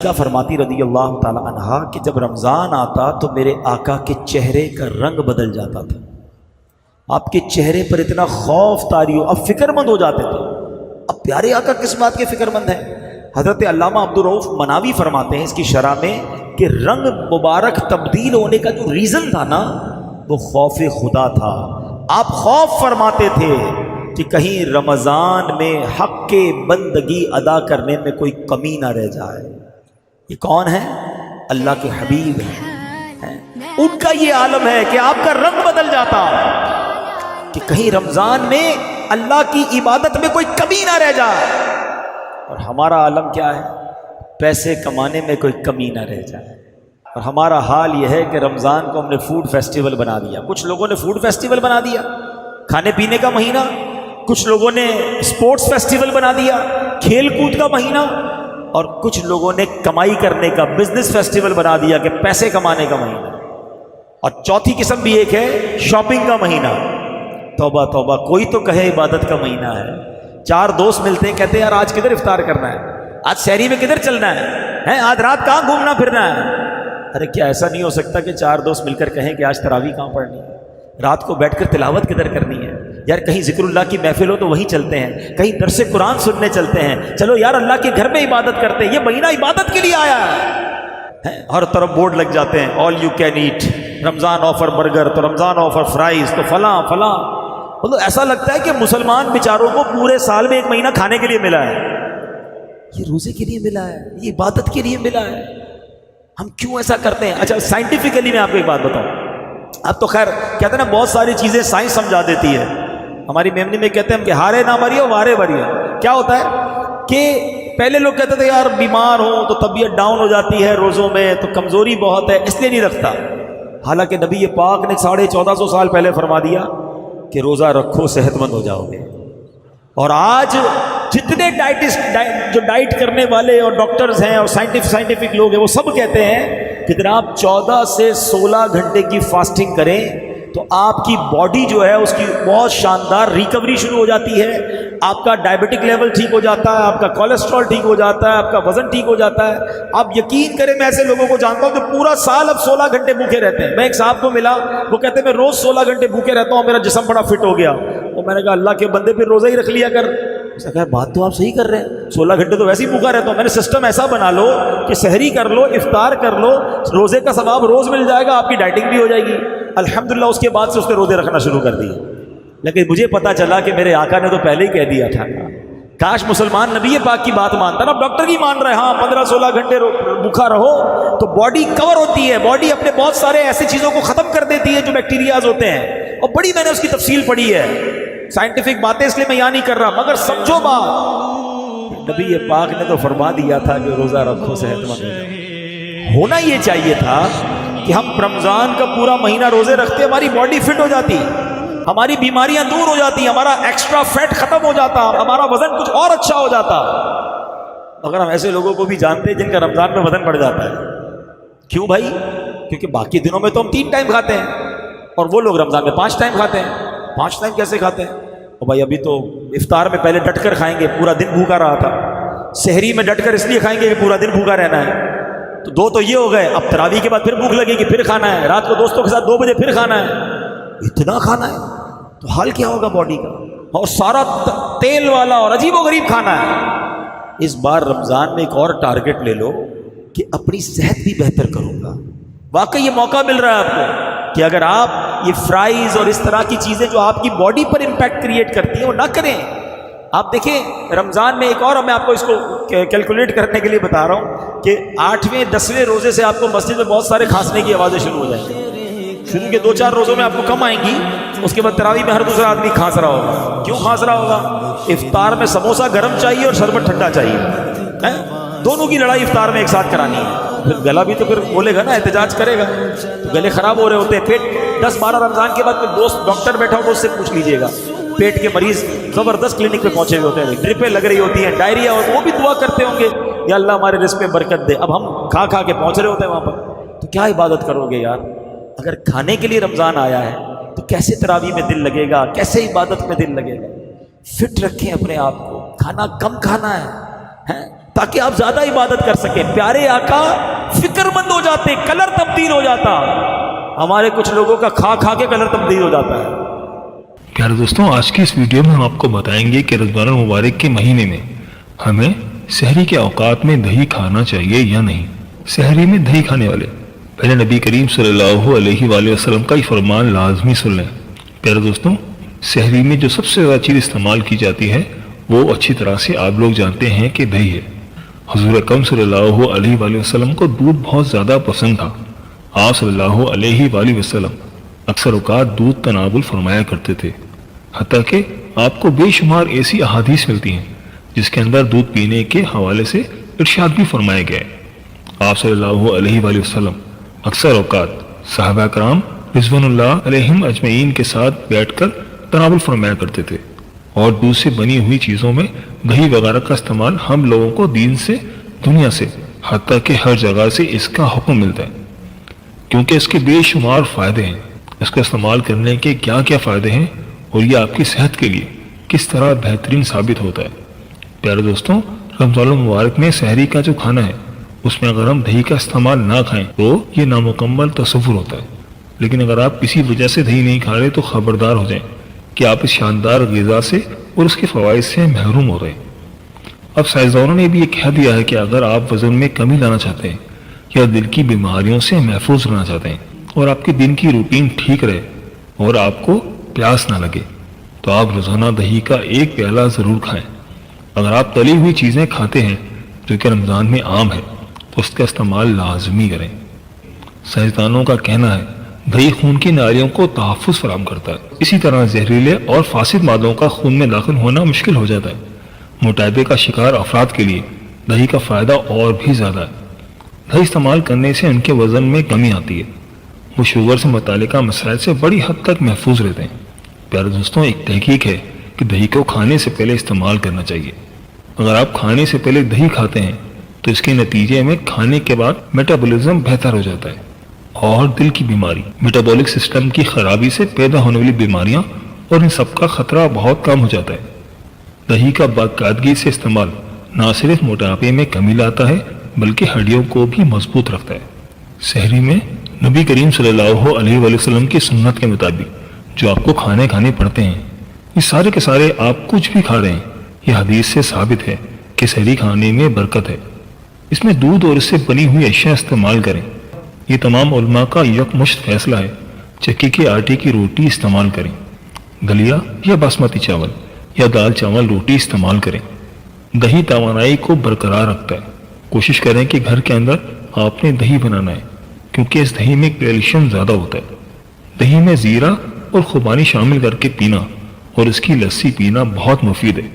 کیا فرماتی رضی اللہ تعالی عنہا کہ جب رمضان آتا تو میرے آقا کے چہرے کا رنگ بدل جاتا تھا. آپ کے چہرے پر اتنا خوف طاری ہو، اب فکر مند ہو جاتے تھے. اب پیارے آقا کس بات کے فکر مند ہیں؟ حضرت علامہ عبدالرؤف مناوی فرماتے ہیں اس کی شرح میں کہ رنگ مبارک تبدیل ہونے کا جو ریزن تھا نا، وہ خوف خدا تھا. آپ خوف فرماتے تھے کہ کہیں رمضان میں حق کے بندگی ادا کرنے میں کوئی کمی نہ رہ جائے. یہ کون ہے؟ اللہ کے حبیب ہیں. ان کا یہ عالم ہے کہ آپ کا رنگ بدل جاتا کہ کہیں رمضان میں اللہ کی عبادت میں کوئی کمی نہ رہ جائے. اور ہمارا عالم کیا ہے؟ پیسے کمانے میں کوئی کمی نہ رہ جائے. اور ہمارا حال یہ ہے کہ رمضان کو ہم نے فوڈ فیسٹیول بنا دیا. کچھ لوگوں نے فوڈ فیسٹیول بنا دیا، کھانے پینے کا مہینہ. کچھ لوگوں نے اسپورٹس فیسٹیول بنا دیا، کھیل کود کا مہینہ. اور کچھ لوگوں نے کمائی کرنے کا بزنس فیسٹیول بنا دیا کہ پیسے کمانے کا مہینہ. اور چوتھی قسم بھی ایک ہے، شاپنگ کا مہینہ. توبہ توبہ، کوئی تو کہے عبادت کا مہینہ ہے. چار دوست ملتے ہیں، کہتے ہیں یار آج کدھر افطار کرنا ہے، آج شہری میں کدھر چلنا ہے، آج رات کہاں گھومنا پھرنا ہے. ارے کیا ایسا نہیں ہو سکتا کہ چار دوست مل کر کہیں کہ آج تراویح کہاں پڑھنی ہے، رات کو بیٹھ کر تلاوت کدھر کرنی ہے؟ یار کہیں ذکر اللہ کی محفل ہو تو وہیں چلتے ہیں، کہیں درس قرآن سننے چلتے ہیں، چلو یار اللہ کے گھر میں عبادت کرتے ہیں. یہ مہینہ عبادت کے لیے آیا ہے. ہر طرف بورڈ لگ جاتے ہیں، all you can eat, Ramzan offer burger, تو رمضان آفر فرائز، تو فلاں فلاں. مطلب ایسا لگتا ہے کہ مسلمان بیچاروں کو پورے سال میں ایک مہینہ کھانے کے لیے ملا ہے. یہ روزے کے لیے ملا ہے، یہ عبادت کے لیے ملا ہے. ہم کیوں ایسا کرتے ہیں؟ اچھا سائنٹیفکلی میں آپ کو ایک بات بتاؤں. اب تو خیر کہتے ہیں نا بہت ساری چیزیں سائنس سمجھا دیتی ہے. ہماری میمنی میں کہتے ہیں ہم کہ ہارے نہ مریے وارے مریے. کیا ہوتا ہے کہ پہلے لوگ کہتے تھے یار بیمار ہو تو طبیعت ڈاؤن ہو جاتی ہے روزوں میں، تو کمزوری بہت ہے اس لیے نہیں رکھتا. حالانکہ نبی پاک نے 1450 سال پہلے فرما دیا کہ روزہ رکھو صحت مند ہو جاؤ گے. اور آج جتنے ڈائٹسٹ جو ڈائٹ کرنے والے اور ڈاکٹرز ہیں اور سائنٹیفک لوگ ہیں، وہ سب کہتے ہیں کہ اگر آپ 14 سے 16 گھنٹے کی فاسٹنگ کریں تو آپ کی باڈی جو ہے اس کی بہت شاندار ریکوری شروع ہو جاتی ہے. آپ کا ڈائبٹک لیول ٹھیک ہو جاتا ہے، آپ کا کولیسٹرول ٹھیک ہو جاتا ہے، آپ کا وزن ٹھیک ہو جاتا ہے. آپ یقین کریں میں ایسے لوگوں کو جانتا ہوں کہ پورا سال اب 16 گھنٹے بھوکے رہتے ہیں. میں ایک صاحب کو ملا، وہ کہتے ہیں میں روز 16 گھنٹے بھوکے رہتا ہوں، میرا جسم بڑا فٹ ہو گیا. اور میں نے کہا اللہ کے بندے پھر روزہ ہی رکھ لیا کر. اس نے کہا بات تو آپ صحیح کر رہے ہیں، 16 گھنٹے تو ویسے ہی بھوکا رہتا ہوں. میں نے سسٹم ایسا بنا لو کہ سحری کر لو، افطار کر لو، روزے کا ثواب روز مل جائے گا، آپ کی ڈائٹنگ بھی ہو جائے گی. الحمدللہ اس کے بعد سے اس نے روزے رکھنا شروع کر دیے. لیکن مجھے پتا چلا کہ میرے آقا نے تو پہلے ہی کہہ دیا تھا. کاش مسلمان نبی پاک کی بات مانتا نا. اب ڈاکٹر کی مان رہے ہیں، ہاں 15-16 گھنٹے بھوکا رہو تو باڈی کور ہوتی ہے، باڈی اپنے بہت سارے ایسی چیزوں کو ختم کر دیتی ہے جو بیکٹیریاز ہوتے ہیں. اور بڑی میں نے اس کی تفصیل پڑھی ہے، سائنٹیفک باتیں اس لیے میں یہاں نہیں کر رہا، مگر سمجھو بات، نبی پاک نے تو فرما دیا تھا کہ روزہ رکھو صحت مند ہو جاؤ. ہونا یہ چاہیے تھا کہ ہم رمضان کا پورا مہینہ روزے رکھتے، ہماری باڈی فٹ ہو جاتی، ہماری بیماریاں دور ہو جاتی، ہمارا ایکسٹرا فیٹ ختم ہو جاتا، ہمارا وزن کچھ اور اچھا ہو جاتا. مگر ہم ایسے لوگوں کو بھی جانتے ہیں جن کا رمضان میں وزن بڑھ جاتا ہے. کیوں بھائی؟ کیونکہ باقی دنوں میں تو ہم 3 ٹائم کھاتے ہیں اور وہ لوگ رمضان میں 5 ٹائم کھاتے ہیں. 5 ٹائم کیسے کھاتے ہیں؟ اور بھائی ابھی تو افطار میں پہلے ڈٹ کر کھائیں گے، پورا دن بھوکا رہا تھا. سحری میں ڈٹ کر اس لیے کھائیں گے کہ پورا دن بھوکا رہنا ہے. تو 2 تو یہ ہو گئے. اب تراویح کے بعد پھر بھوک لگے گی، پھر کھانا ہے. رات کو دوستوں کے ساتھ 2 بجے پھر کھانا ہے. اتنا کھانا ہے تو حال کیا ہوگا باڈی کا؟ اور سارا تیل والا اور عجیب و غریب کھانا ہے. اس بار رمضان میں ایک اور ٹارگٹ لے لو کہ اپنی صحت بھی بہتر کروں گا. واقعی یہ موقع مل رہا ہے آپ کو کہ اگر آپ یہ فرائز اور اس طرح کی چیزیں جو آپ کی باڈی پر امپیکٹ کریٹ کرتی ہیں وہ نہ کریں. آپ دیکھیں رمضان میں ایک اور میں آپ کو اس کو کیلکولیٹ کرنے کے لیے بتا رہا ہوں کہ 8ویں 10ویں روزے سے آپ کو مسجد میں بہت سارے کھانسنے کی آوازیں شروع ہو جائیں گی. شروع کے 2-4 روزوں میں آپ کو کم آئیں گی، اس کے بعد تراویح میں ہر دوسرا آدمی کھانس رہا ہوگا. کیوں کھانس رہا ہوگا؟ افطار میں سموسہ گرم چاہیے اور شربت ٹھنڈا چاہیے. دونوں کی لڑائی افطار میں ایک ساتھ کرانی ہے. پھر گلا بھی تو پھر بولے گا نا، احتجاج کرے گا، تو گلے خراب ہو رہے ہوتے ہیں. پھر 10-12 رمضان کے بعد کوئی دوست ڈاکٹر بیٹھا ہو تو اس سے پوچھ لیجیے گا. پیٹ کے مریض زبردست کلینک پہ پہنچے ہوئے ہوتے ہیں، ڈرپیں لگ رہی ہوتی ہیں، ڈائریا ہو، وہ بھی دعا کرتے ہوں گے یا اللہ ہمارے رزق میں برکت دے. اب ہم کھا کے پہنچ رہے ہوتے ہیں وہاں پر، تو کیا عبادت کرو گے یار؟ اگر کھانے کے لیے رمضان آیا ہے تو کیسے تراویح میں دل لگے گا، کیسے عبادت میں دل لگے گا؟ فٹ رکھیں اپنے آپ کو، کھانا کم کھانا ہے. تاکہ آپ زیادہ عبادت کر سکیں. پیارے آقا فکر مند ہو جاتے, کلر تبدیل ہو جاتا. ہمارے کچھ لوگوں کا کھا کھا کے کلر تبدیل ہو جاتا ہے. پیارے دوستوں, آج کی اس ویڈیو میں ہم آپ کو بتائیں گے کہ رمضان المبارک کے مہینے میں ہمیں سحری کے اوقات میں دہی کھانا چاہیے یا نہیں. سحری میں دہی کھانے والے پہلے نبی کریم صلی اللہ علیہ وآلہ وسلم کا یہ فرمان لازمی سن لیں. پیارے دوستوں, سحری میں جو سب سے زیادہ چیز استعمال کی جاتی ہے وہ اچھی طرح سے آپ لوگ جانتے ہیں کہ دہی ہے. حضور اکرم صلی اللہ علیہ وآلہ وسلم کو دودھ بہت زیادہ پسند تھا. آپ صلی اللہ علیہ وآلہ وسلم اکثر اوقات دودھ تناول فرمایا کرتے تھے. حتیٰ کہ آپ کو بے شمار ایسی احادیث ملتی ہیں جس کے اندر دودھ پینے کے حوالے سے ارشاد بھی فرمایا گیا ہے. آپ صلی اللہ علیہ وآلہ وسلم اکثر اوقات صحابہ کرام رضوان اللہ علیہم اجمعین کے ساتھ بیٹھ کر تناول فرمایا کرتے تھے. اور دودھ سے بنی ہوئی چیزوں میں دہی وغیرہ کا استعمال ہم لوگوں کو دین سے, دنیا سے, حتیٰ کہ ہر جگہ سے اس کا حکم ملتا ہے, کیونکہ اس کے بے شمار فائدے ہیں. اس کا استعمال کرنے کے کیا کیا فائدے ہیں اور یہ آپ کی صحت کے لیے کس طرح بہترین ثابت ہوتا ہے. پیارے دوستوں, رمضان المبارک میں سحری کا جو کھانا ہے اس میں اگر ہم دہی کا استعمال نہ کھائیں تو یہ نامکمل تصور ہوتا ہے. لیکن اگر آپ کسی وجہ سے دہی نہیں کھا رہے تو خبردار ہو جائیں کہ آپ اس شاندار غذا سے اور اس کے فوائد سے محروم ہو رہے ہیں. اب سائنسدانوں نے بھی یہ کہہ دیا ہے کہ اگر آپ وزن میں کمی لانا چاہتے ہیں یا دل کی بیماریوں سے محفوظ رہنا چاہتے ہیں اور آپ کے دن کی روٹین ٹھیک رہے اور آپ کو پیاس نہ لگے تو آپ روزانہ دہی کا ایک پیالہ ضرور کھائیں. اگر آپ تلی ہوئی چیزیں کھاتے ہیں جو کہ رمضان میں عام ہے تو اس کا استعمال لازمی کریں. سائنسدانوں کا کہنا ہے دہی خون کی نالیوں کو تحفظ فراہم کرتا ہے. اسی طرح زہریلے اور فاسد مادوں کا خون میں داخل ہونا مشکل ہو جاتا ہے. موٹاپے کا شکار افراد کے لیے دہی کا فائدہ اور بھی زیادہ ہے. دہی استعمال کرنے سے ان کے وزن میں کمی آتی ہے. وہ شوگر سے متعلقہ مسائل سے بڑی حد تک محفوظ رہتے ہیں. پیارے دوستوں, ایک تحقیق ہے کہ دہی کو کھانے سے پہلے استعمال کرنا چاہیے. اگر آپ کھانے سے پہلے دہی کھاتے ہیں تو اس کے نتیجے میں کھانے کے بعد میٹابولزم بہتر ہو جاتا ہے اور دل کی بیماری, میٹابولک سسٹم کی خرابی سے پیدا ہونے والی بیماریاں اور ان سب کا خطرہ بہت کم ہو جاتا ہے. دہی کا باقاعدگی سے استعمال نہ صرف موٹاپے میں کمی لاتا ہے بلکہ ہڈیوں کو بھی مضبوط رکھتا ہے. سحری میں نبی کریم صلی اللہ علیہ وآلہ وسلم کی سنت کے مطابق جو آپ کو کھانے پڑتے ہیں یہ سارے کے سارے آپ کچھ بھی کھا رہے ہیں, یہ حدیث سے ثابت ہے کہ سحری کھانے میں برکت ہے. اس میں دودھ اور اس سے بنی ہوئی اشیاء استعمال کریں. یہ تمام علماء کا یکمشت فیصلہ ہے. چکی کے آٹے کی روٹی استعمال کریں. دلیا یا باسمتی چاول یا دال چاول روٹی استعمال کریں. دہی توانائی کو برقرار رکھتا ہے. کوشش کریں کہ گھر کے اندر آپ نے دہی بنانا ہے کیونکہ اس دہی میں کیلشیم زیادہ ہوتا ہے. دہی میں زیرہ اور خوبانی شامل کر کے پینا اور اس کی لسی پینا بہت مفید ہے.